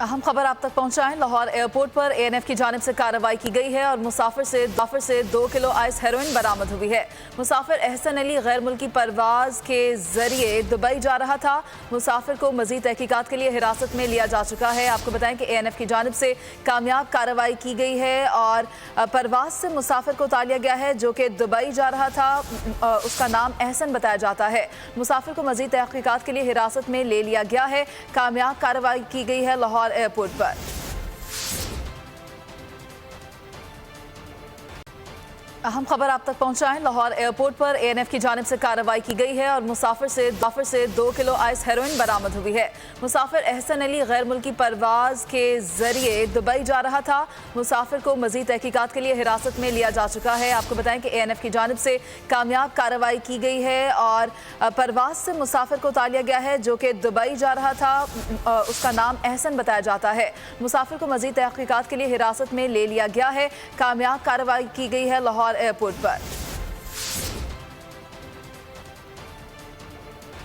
अहम खबर आप तक पहुंचाएं। लाहौर एयरपोर्ट पर एएनएफ की जानिब से कार्रवाई की गई है और मुसाफिर से 2 किलो आइस हेरोइन बरामद हुई है। मुसाफिर एहसन अली गैर मुल्की परवाज के जरिए दुबई जा रहा था। मुसाफिर को मजीद तहकीकात के लिए हिरासत में लिया जा चुका है। आपको बताएं कि एएनएफ की जानिब से कामयाब कार्रवाई की गई है और परवाज से मुसाफिर को उतार लिया गया है जो कि दुबई जा रहा था। उसका नाम एहसन बताया जाता है। मुसाफिर को मजीद तहकीकात के लिए हिरासत में ले लिया गया है। कामयाब कार्रवाई की गई है लाहौर एयरपोर्ट पर। अहम खबर आप तक पहुंचाएं। लाहौर एयरपोर्ट पर एएनएफ की जानिब से कार्रवाई की गई है और मुसाफिर से 2 किलो आइस हेरोइन बरामद हुई है। मुसाफिर एहसन अली गैर मुल्की परवाज के जरिए दुबई जा रहा था। मुसाफिर को मजीद तहकीकात के लिए हिरासत में लिया जा चुका है। आपको बताएं कि एएनएफ की जानिब से कामयाब कार्रवाई की गई है और परवाज से मुसाफिर को उतार लिया गया है जो कि दुबई जा रहा था। उसका नाम एहसन बताया जाता है। मुसाफिर को मजीद तहकीकात के लिए हिरासत में ले लिया गया है। कामयाब कार्रवाई की गई है लाहौर एयरपोर्ट पर।